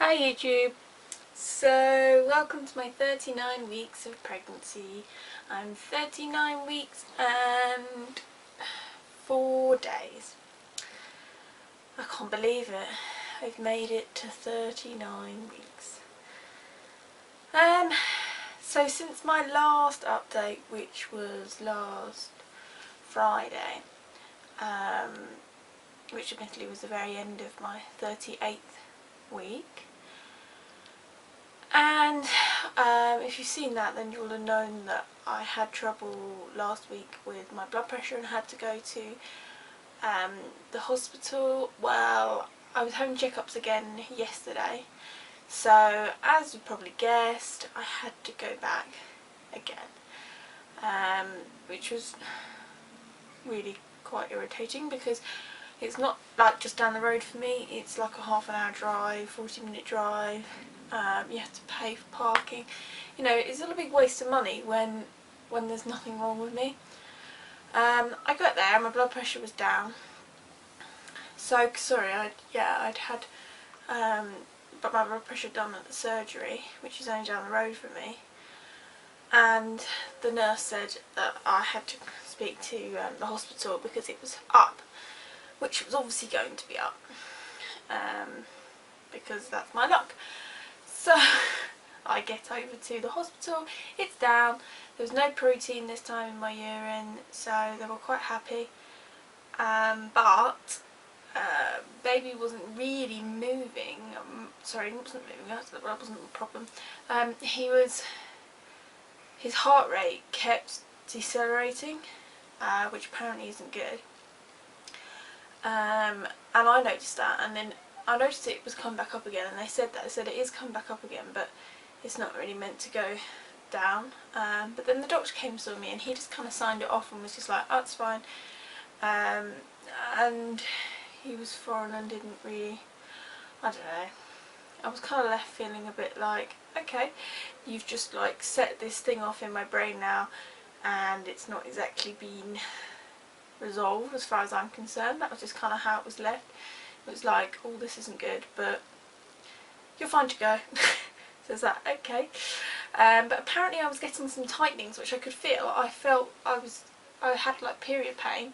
Hi YouTube! So welcome to my 39 weeks of pregnancy. I'm 39 weeks and 4 days. I can't believe it. I've made it to 39 weeks. So since my last update, which was last Friday, which admittedly was the very end of my 38th week, and if you've seen that, then you'll have known that I had trouble last week with my blood pressure and had to go to the hospital. Well, I was having checkups again yesterday, so as you probably guessed, I had to go back again, which was really quite irritating because it's not like just down the road for me, it's like a half an hour drive, 40-minute drive. You have to pay for parking. You know, it's a big waste of money when there's nothing wrong with me. I got there and my blood pressure was down. So sorry, I'd had but my blood pressure done at the surgery, which is only down the road from me. And the nurse said that I had to speak to the hospital because it was up, which was obviously going to be up, because that's my luck. So I get over to the hospital, it's down, there was no protein this time in my urine, so they were quite happy, but baby wasn't really moving. Sorry, he wasn't moving, that wasn't the problem. His heart rate kept decelerating, which apparently isn't good, and I noticed that, and then I noticed it was coming back up again, and they said it is coming back up again, but it's not really meant to go down. But then the doctor came and saw me, and he just kind of signed it off and was just like, oh, it's fine. And he was foreign and didn't really, I don't know, I was kind of left feeling a bit like, okay, you've just like set this thing off in my brain now, and it's not exactly been resolved as far as I'm concerned. That was just kind of how it was left. It was like, oh, this isn't good, but you're fine to go. So it's like, okay. But apparently I was getting some tightenings, which I could feel. I had like period pain.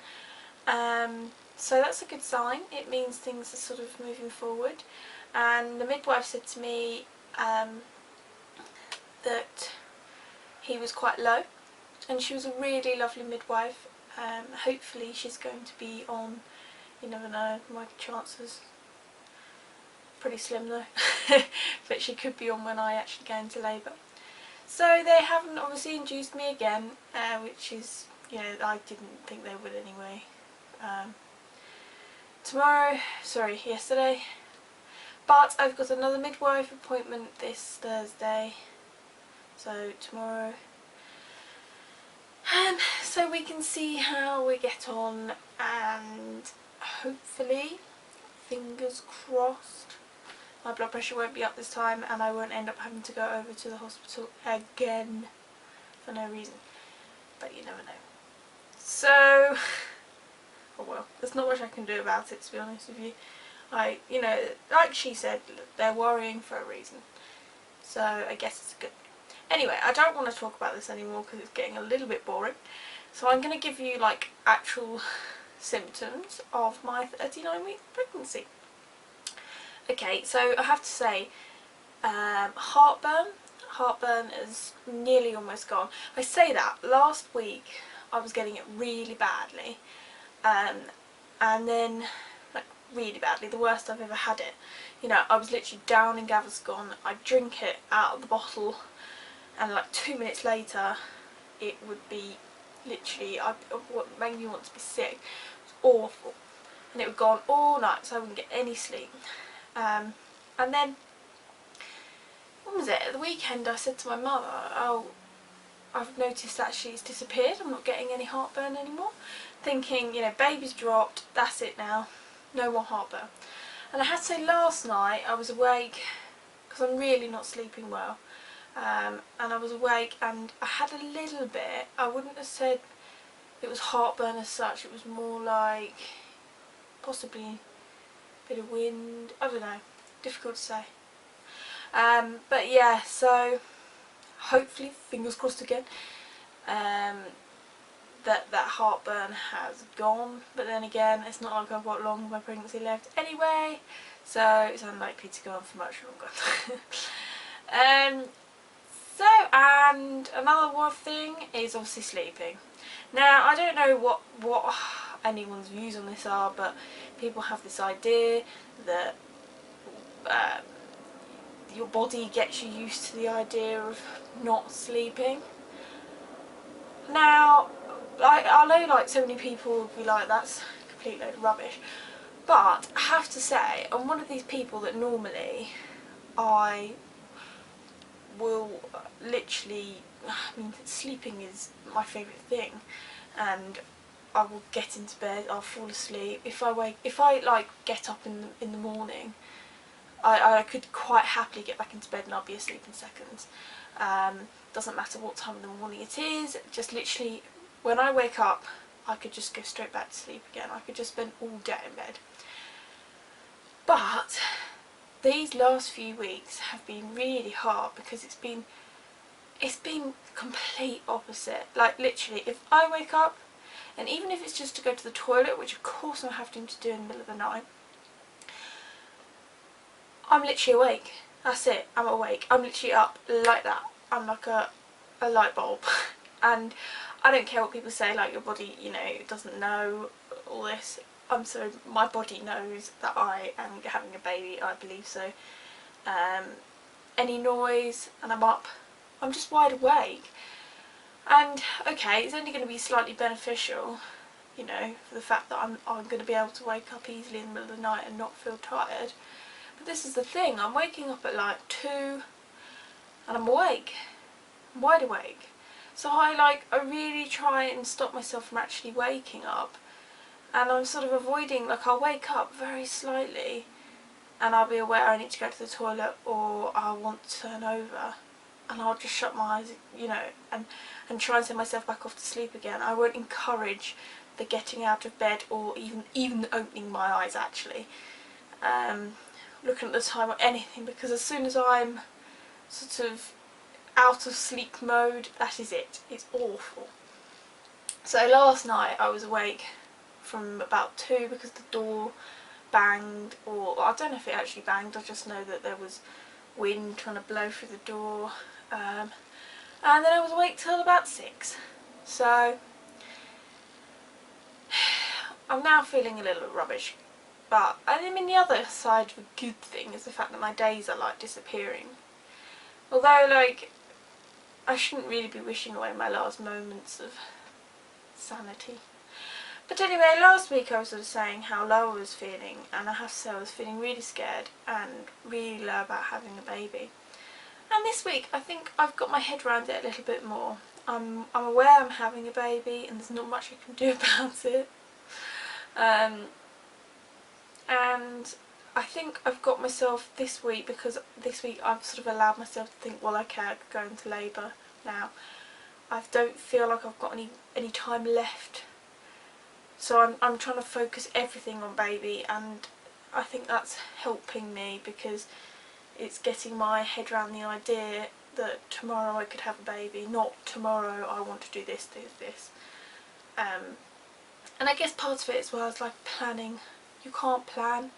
So that's a good sign. It means things are sort of moving forward. And the midwife said to me that he was quite low, and she was a really lovely midwife. Hopefully she's going to be on. You never know, my chances pretty slim though, but she could be on when I actually go into labour. So they haven't obviously induced me again, which is, you know, I didn't think they would anyway. Yesterday, but I've got another midwife appointment this Thursday, so tomorrow. So we can see how we get on, and hopefully, fingers crossed, my blood pressure won't be up this time and I won't end up having to go over to the hospital again for no reason. But you never know. So, oh well, there's not much I can do about it, to be honest with you. You know, like she said, they're worrying for a reason. So I guess it's a good thing. Anyway, I don't want to talk about this anymore because it's getting a little bit boring. So I'm going to give you like actual symptoms of my 39-week pregnancy. Okay, so I have to say, heartburn is nearly almost gone. I say that, last week I was getting it really badly, and then like really badly, the worst I've ever had it. You know, I was literally down in Gaviscon, I'd drink it out of the bottle, and like 2 minutes later it would be literally, what made me want to be sick. It was awful, and it would go on all night, so I wouldn't get any sleep. And then, what was it, at the weekend I said to my mother, oh, I've noticed actually it's disappeared, I'm not getting any heartburn anymore. Thinking, you know, baby's dropped, that's it now, no more heartburn. And I had to say, last night I was awake, because I'm really not sleeping well, and I was awake and I had a little bit, I wouldn't have said it was heartburn as such, it was more like possibly a bit of wind, I don't know, difficult to say. But yeah, so hopefully, fingers crossed again, that heartburn has gone. But then again, it's not like I've got long of my pregnancy left anyway, so it's unlikely to go on for much longer. And another one thing is obviously sleeping. Now, I don't know what anyone's views on this are, but people have this idea that your body gets you used to the idea of not sleeping. Now, I know like so many people would be like, that's a complete load of rubbish, but I have to say, I'm one of these people that normally I will literally, I mean, sleeping is my favourite thing, and I will get into bed, I'll fall asleep. If I like get up in the morning, I could quite happily get back into bed and I'll be asleep in seconds. Doesn't matter what time in the morning it is, just literally when I wake up I could just go straight back to sleep again. I could just spend all day in bed. But these last few weeks have been really hard because it's been complete opposite. Like literally, if I wake up, and even if it's just to go to the toilet, which of course I'm having to do in the middle of the night, I'm literally awake. That's it, I'm awake. I'm literally up like that. I'm like a light bulb. And I don't care what people say, like your body, you know, doesn't know all this. So my body knows that I am having a baby, I believe so. Any noise and I'm up, I'm just wide awake. And okay, it's only going to be slightly beneficial, you know, for the fact that I'm going to be able to wake up easily in the middle of the night and not feel tired. But this is the thing, I'm waking up at like 2 and I'm awake. I'm wide awake. So I really try and stop myself from actually waking up. And I'm sort of avoiding, like I'll wake up very slightly and I'll be aware I need to go to the toilet or I want to turn over, and I'll just shut my eyes, you know, and try and send myself back off to sleep again. I won't encourage the getting out of bed or even opening my eyes actually, looking at the time or anything, because as soon as I'm sort of out of sleep mode, that is it. It's awful. So last night I was awake from about 2 because the door banged, or I don't know if it actually banged, I just know that there was wind trying to blow through the door, and then I was awake till about 6. So I'm now feeling a little bit rubbish, but I mean the other side of a good thing is the fact that my days are like disappearing. Although like I shouldn't really be wishing away my last moments of sanity. But anyway, last week I was sort of saying how low I was feeling, and I have to say I was feeling really scared and really low about having a baby. And this week I think I've got my head around it a little bit more. I'm aware I'm having a baby and there's not much I can do about it. And I think I've got myself this week, because this week I've sort of allowed myself to think, well okay, I could go into labour now. I don't feel like I've got any time left. So I'm trying to focus everything on baby, and I think that's helping me because it's getting my head around the idea that tomorrow I could have a baby, not tomorrow I want to do this. And I guess part of it as well is like planning. You can't plan.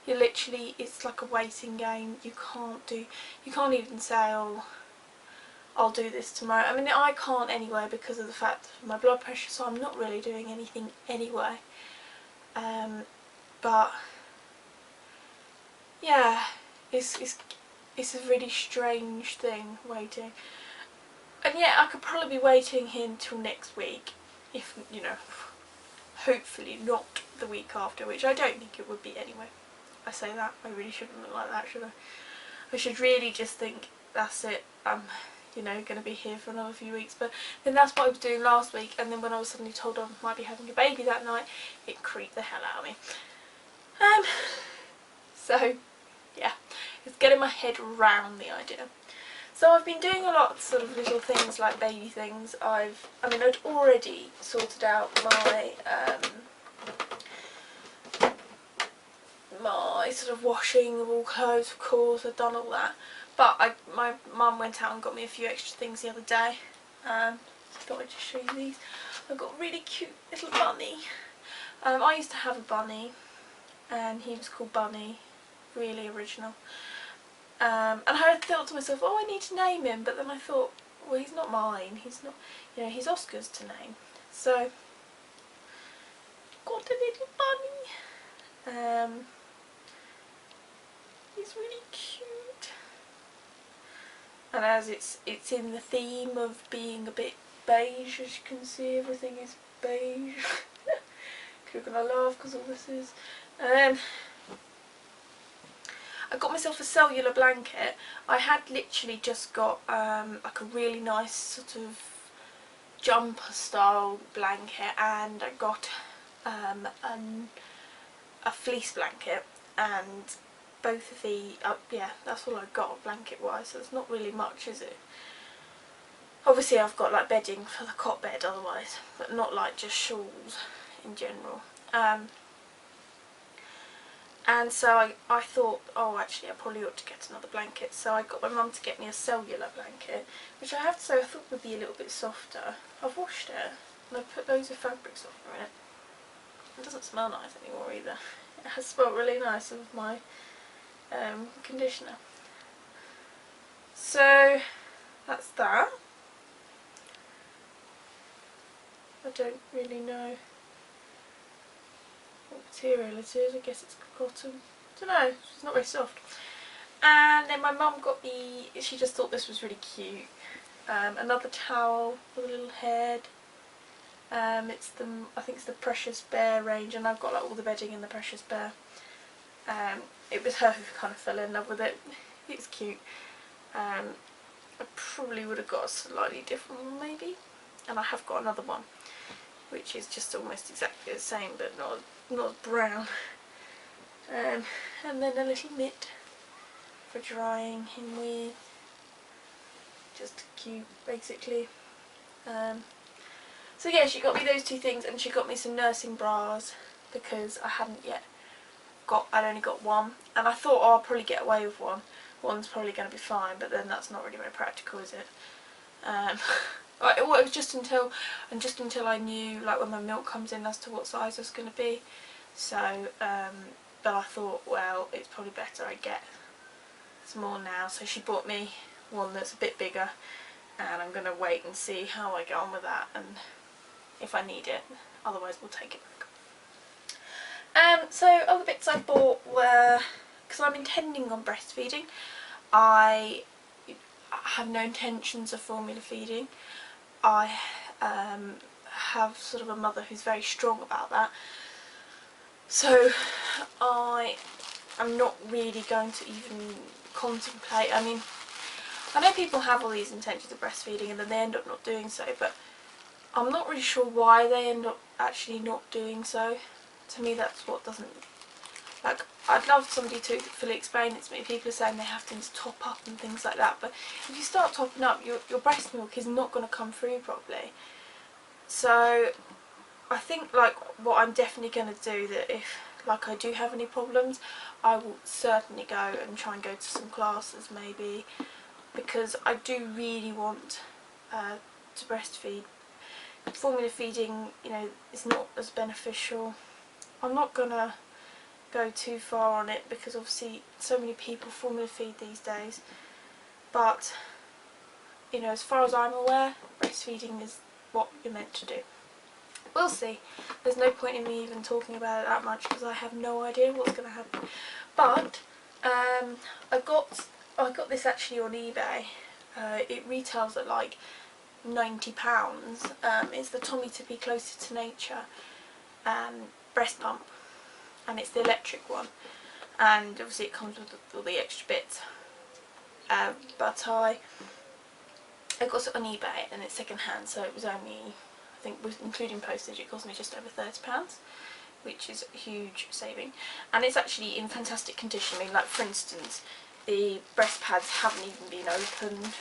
You're literally, it's like a waiting game. You can't even say, oh, I'll do this tomorrow. I mean, I can't anyway because of the fact of my blood pressure, so I'm not really doing anything anyway. But yeah, it's a really strange thing, waiting. And yeah, I could probably be waiting here until next week, if, you know, hopefully not the week after, which I don't think it would be anyway. I say that, I really shouldn't look like that, should I? I should really just think, that's it, I'm, you know, going to be here for another few weeks. But then that's what I was doing last week, and then when I was suddenly told I might be having a baby that night, it creeped the hell out of me. So yeah, it's getting my head around the idea. So I've been doing a lot of sort of little things like baby things. I'd already sorted out my my sort of washing of all clothes, of course. I've done all that, but my mum went out and got me a few extra things the other day. So I thought I'd just show you these. I've got a really cute little bunny. I used to have a bunny, and he was called Bunny, really original. And I thought to myself, oh, I need to name him, but then I thought, well, he's not mine. He's not, you know, he's Oscar's to name. So got a little bunny. He's really cute, and as it's in the theme of being a bit beige, as you can see, everything is beige. You're gonna laugh because all this is. I got myself a cellular blanket. I had literally just got like a really nice sort of jumper style blanket, and I got a fleece blanket, and both of the yeah, that's all I got blanket wise, so it's not really much, is it? Obviously I've got like bedding for the cot bed otherwise, but not like just shawls in general. And so I thought, oh, actually I probably ought to get another blanket, so I got my mum to get me a cellular blanket, which I have to say I thought would be a little bit softer. I've washed it and I put loads of fabric softener in it. It doesn't smell nice anymore either. It has smelled really nice with my conditioner. So that's that. I don't really know what material it is. I guess it's cotton. I don't know, it's not very soft. And then my mum got me, she just thought this was really cute, another towel with a little head. It's the, I think it's the Precious Bear range, and I've got like all the bedding in the Precious Bear. It was her who kind of fell in love with it. It's cute. I probably would have got a slightly different one maybe, and I have got another one which is just almost exactly the same but not as brown. And then a little mitt for drying him with, just cute basically. So yeah, she got me those two things, and she got me some nursing bras because I hadn't yet got, I'd only got one, and I thought, oh, I'll probably get away with one. One's probably going to be fine, but then that's not really very practical, is it? It was just until I knew, like, when my milk comes in as to what size I was going to be. So, but I thought, well, it's probably better I get some more now. So she bought me one that's a bit bigger, and I'm going to wait and see how I get on with that, and if I need it. Otherwise we'll take it back. So other bits I bought were, because I'm intending on breastfeeding, I have no intentions of formula feeding. I have sort of a mother who's very strong about that, so I am not really going to even contemplate. I mean, I know people have all these intentions of breastfeeding and then they end up not doing so, but I'm not really sure why they end up actually not doing so. To me, that's what doesn't, like, I'd love somebody to fully explain it to me. People are saying they have things to top up and things like that, but if you start topping up, your breast milk is not going to come through properly. So I think, like, what I'm definitely going to do, that if, like, I do have any problems, I will certainly go and try and go to some classes maybe, because I do really want to breastfeed. Formula feeding, you know, is not as beneficial. I'm not going to go too far on it because obviously so many people formula feed these days, but you know, as far as I'm aware, breastfeeding is what you're meant to do. We'll see. There's no point in me even talking about it that much because I have no idea what's going to happen. But I got this actually on eBay. It retails at like £90. It's the Tommee Tippee Closer to Nature breast pump, and it's the electric one, and obviously it comes with all the extra bits. But I got it on eBay and it's second hand, so it was only, I think with including postage, it cost me just over £30, which is a huge saving, and it's actually in fantastic condition. I mean, like, for instance, the breast pads haven't even been opened.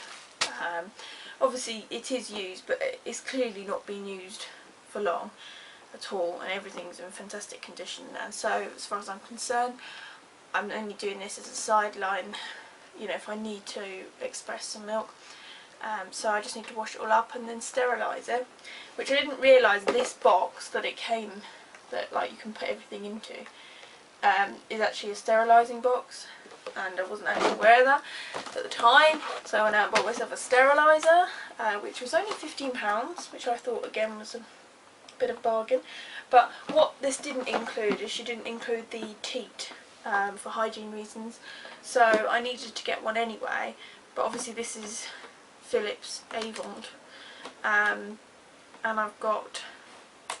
Obviously it is used, but it's clearly not been used for long at all, and everything's in fantastic condition. And so as far as I'm concerned, I'm only doing this as a sideline, you know, if I need to express some milk. So I just need to wash it all up and then sterilise it, which I didn't realise this box that it came, that like you can put everything into, is actually a sterilising box, and I wasn't actually aware of that at the time. So I went out and bought myself a steriliser, which was only £15, which I thought again was a bit of a bargain. But what this didn't include is she didn't include the teat, for hygiene reasons, so I needed to get one anyway. But obviously this is Philips Avon, and I've got,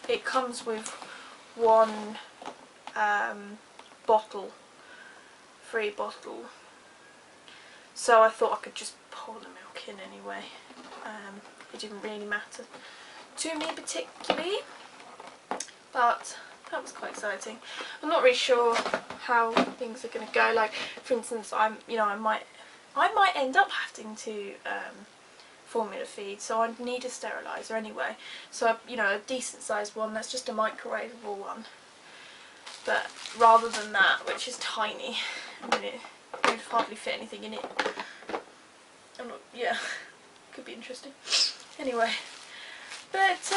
it comes with one free bottle, so I thought I could just pour the milk in anyway. It didn't really matter to me particularly, but that was quite exciting. I'm not really sure how things are going to go. Like, for instance, I might end up having to formula feed, so I need a steriliser anyway. So, you know, a decent sized one that's just a microwavable one. But rather than that, which is tiny, I mean, it would hardly fit anything in it. I'm not, yeah, could be interesting. Anyway, but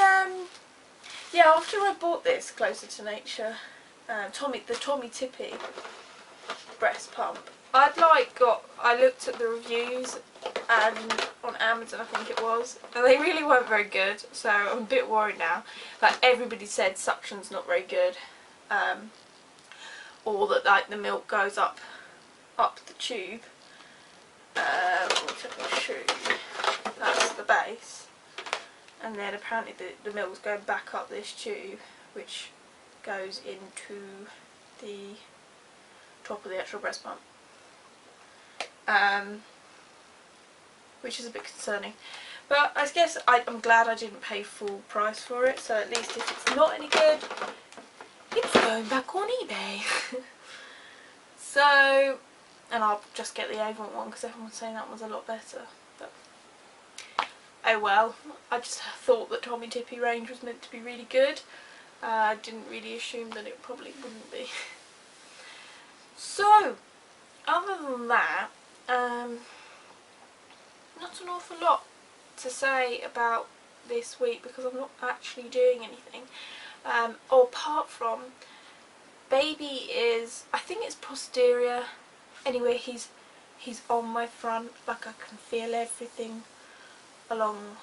yeah, after I bought this Closer to Nature, the Tommee Tippee breast pump, I looked at the reviews and on Amazon I think it was, and they really weren't very good, so I'm a bit worried now. Like, everybody said suction's not very good, or that like the milk goes up the tube, which I can show you. That's the base, and then apparently the milk's going back up this tube, which goes into the top of the actual breast pump, which is a bit concerning. But I guess I'm glad I didn't pay full price for it, so at least if it's not any good, it's going back on eBay. So, and I'll just get the Avon one because everyone's saying that one's a lot better. But oh well, I just thought that Tommee Tippee range was meant to be really good. I didn't really assume that it probably wouldn't be. So, other than that, not an awful lot to say about this week because I'm not actually doing anything. Apart from, baby is, I think it's posterior. Anyway, he's on my front, like I can feel everything along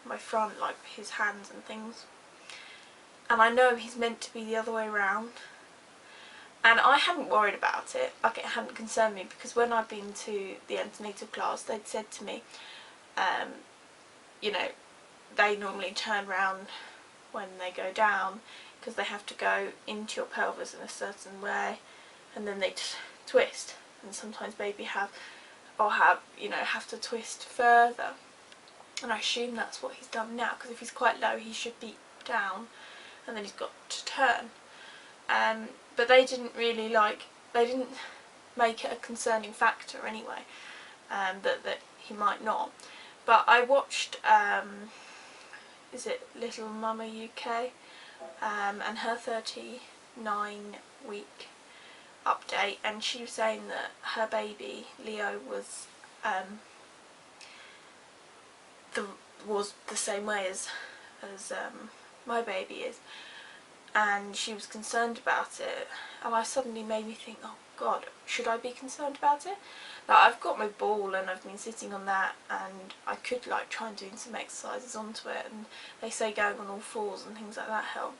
my front, like his hands and things. And I know he's meant to be the other way around. And I hadn't worried about it, like it hadn't concerned me, because when I've been to the antenatal class, they'd said to me, you know, they normally turn round when they go down, because they have to go into your pelvis in a certain way, and then they twist, and sometimes baby have to twist further. And I assume that's what he's done now, because if he's quite low, he should be down, and then he's got to turn. But they didn't really they didn't make it a concerning factor anyway, that he might not. But I watched, is it Little Mama UK, and her 39-week update, and she was saying that her baby Leo was the same way as my baby is, and she was concerned about it, and I suddenly made me think, oh god, should I be concerned about it? Like, I've got my ball and I've been sitting on that, and I could like try and do some exercises onto it, and they say going on all fours and things like that help.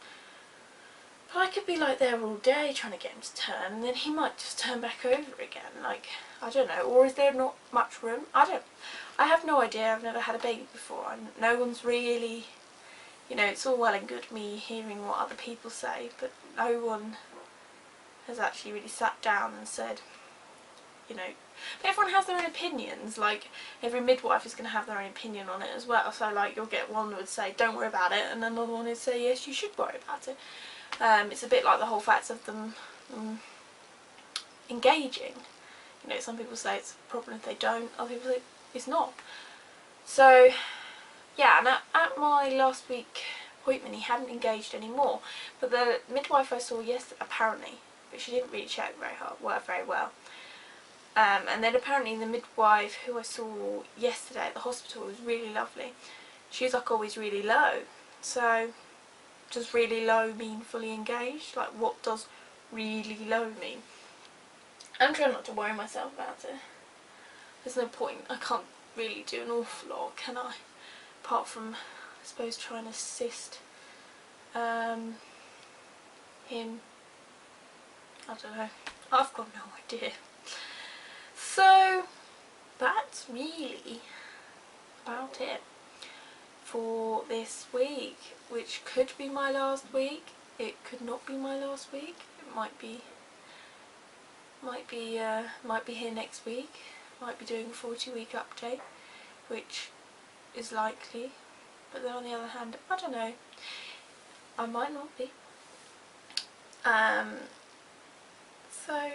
But I could be like there all day trying to get him to turn, and then he might just turn back over again, like, I don't know, or is there not much room? I have no idea, I've never had a baby before, and no one's really, you know, it's all well and good me hearing what other people say, but no one has actually really sat down and said, you know, everyone has their own opinions, like every midwife is going to have their own opinion on it as well, so like you'll get one that would say don't worry about it, and another one would say yes, you should worry about it. It's a bit like the whole fact of them engaging. You know, some people say it's a problem if they don't, other people say it's not. So yeah, and at my last week appointment he hadn't engaged anymore, but the midwife I saw yesterday, apparently, but she didn't really check very well. And then apparently the midwife who I saw yesterday at the hospital was really lovely. She was like always really low. So does really low mean fully engaged? Like, what does really low mean? I'm trying not to worry myself about it. There's no point. I can't really do an awful lot, can I? Apart from, I suppose, trying to assist him. I don't know. I've got no idea. So that's really about it for this week, which could be my last week. It could not be my last week. It might be here next week. Might be doing a 40-week update, which is likely. But then on the other hand, I don't know. I might not be. So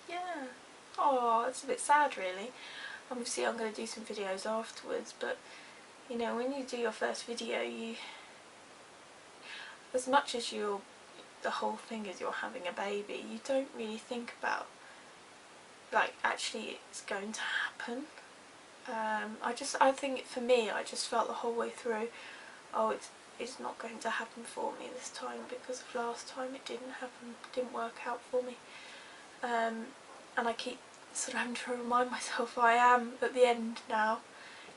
yeah. Oh, it's a bit sad really. Obviously I'm going to do some videos afterwards, but you know, when you do your first video, as much as the whole thing is you're having a baby, you don't really think about, like, actually it's going to happen. I think for me, I just felt the whole way through, oh, it's not going to happen for me this time, because of last time it didn't happen, didn't work out for me. And I keep sort of having to remind myself I am at the end now.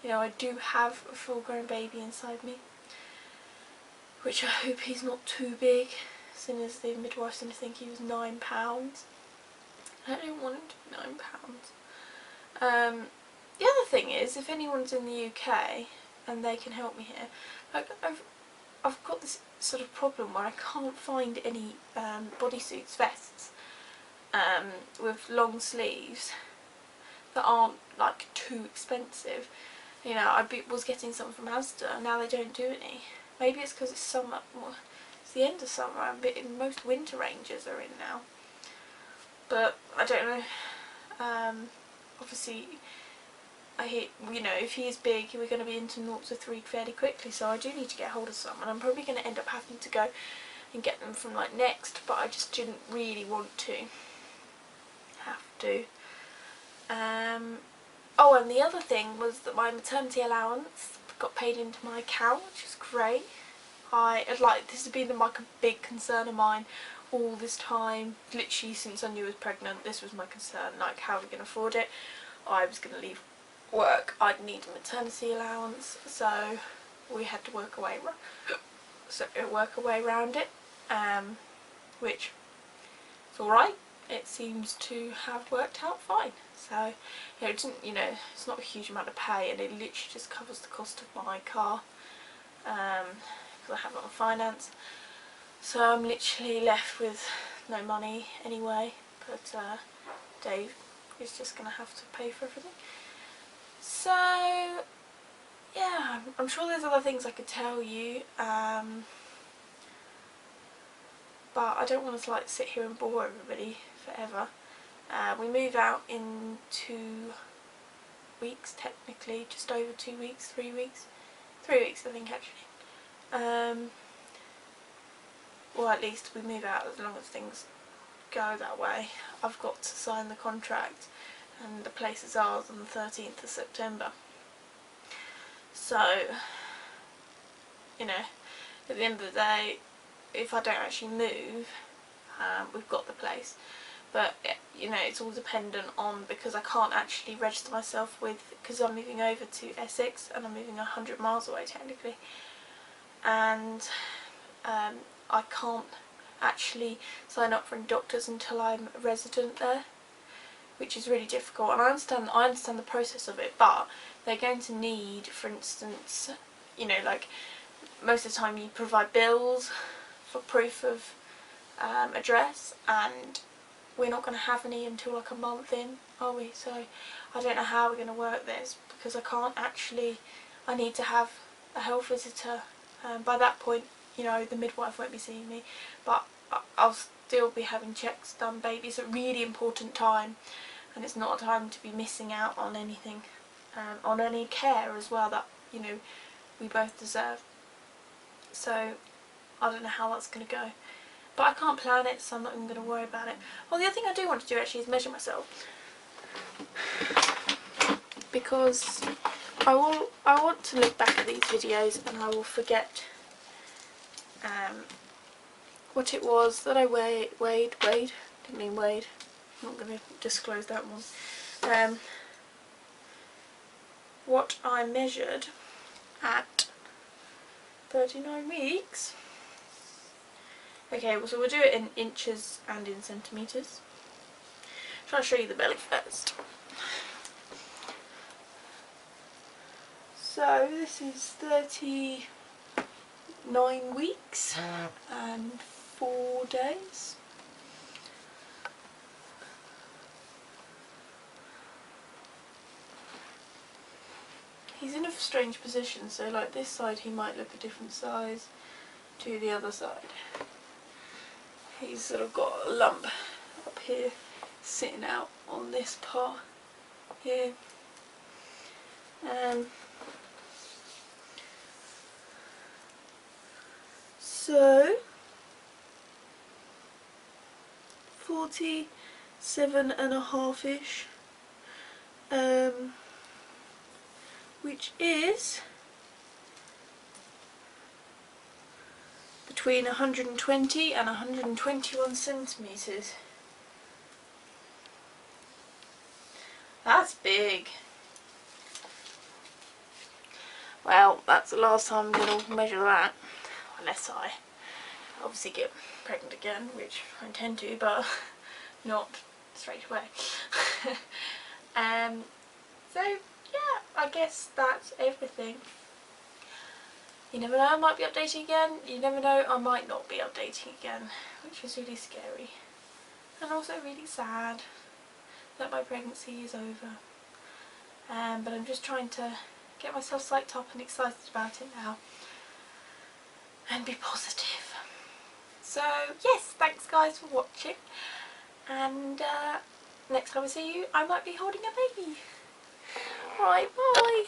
You know, I do have a full-grown baby inside me, which I hope he's not too big, seeing as the midwife seemed to think he was 9 pounds. I don't want him to be 9 pounds. The other thing is, if anyone's in the UK and they can help me here, like I've got this sort of problem where I can't find any bodysuits, vests, with long sleeves that aren't like too expensive. You know, was getting some from Asda, and now they don't do any. Maybe it's because it's summer. Well, it's the end of summer, and most winter ranges are in now. But I don't know. Obviously, I hear, you know, if he is big, we're going to be into 0 to 3 fairly quickly. So I do need to get hold of some, and I'm probably going to end up having to go and get them from like Next. But I just didn't really want to. Have to. Oh, and the other thing was that my maternity allowance got paid into my account, which is great. This has been a big concern of mine all this time. Literally since I knew I was pregnant, this was my concern. Like, how are we going to afford it? I was going to leave work. I'd need a maternity allowance, so we had to work away around it, which is all right. It seems to have worked out fine. So, you know, it didn't, you know, it's not a huge amount of pay, and it literally just covers the cost of my car, because I have it on finance. So I'm literally left with no money anyway, but Dave is just going to have to pay for everything. So yeah, I'm sure there's other things I could tell you, but I don't want to like sit here and bore everybody forever. We move out in 2 weeks, technically, just over 2 weeks, 3 weeks. 3 weeks I think actually. Well, at least we move out as long as things go that way. I've got to sign the contract, and the place is ours on the 13th of September. So, you know, at the end of the day, if I don't actually move, we've got the place. But, you know, it's all dependent on, because I can't actually register myself because I'm moving over to Essex, and I'm moving 100 miles away technically. And I can't actually sign up for any doctors until I'm a resident there, which is really difficult. And I understand the process of it, but they're going to need, for instance, you know, like most of the time you provide bills for proof of address, and we're not going to have any until like a month in, are we? So I don't know how we're going to work this, because I can't actually, I need to have a health visitor. By that point, you know, the midwife won't be seeing me, but I'll still be having checks done. Baby's a really important time, and it's not a time to be missing out on anything, on any care as well that, you know, we both deserve. So I don't know how that's going to go. but I can't plan it, so I'm not even going to worry about it. Well, the other thing I do want to do actually is measure myself, because I want to look back at these videos and I will forget what it was that I weighed, didn't mean weighed, I'm not going to disclose that one, what I measured at 39 weeks. Okay, well, so we'll do it in inches and in centimetres. Try to show you the belly first. So this is 39 weeks and 4 days. He's in a strange position, so like this side he might look a different size to the other side. He's sort of got a lump up here sitting out on this part here. So 47.5-ish, which is between 120 and 121 centimetres. That's big. Well, that's the last time I'm going to measure that, unless I obviously get pregnant again, which I intend to, but not straight away. So yeah, I guess that's everything. You never know, I might be updating again. You never know, I might not be updating again, which is really scary and also really sad that my pregnancy is over. But I'm just trying to get myself psyched up and excited about it now and be positive. So yes, thanks guys for watching, and next time I see you I might be holding a baby. Right, bye.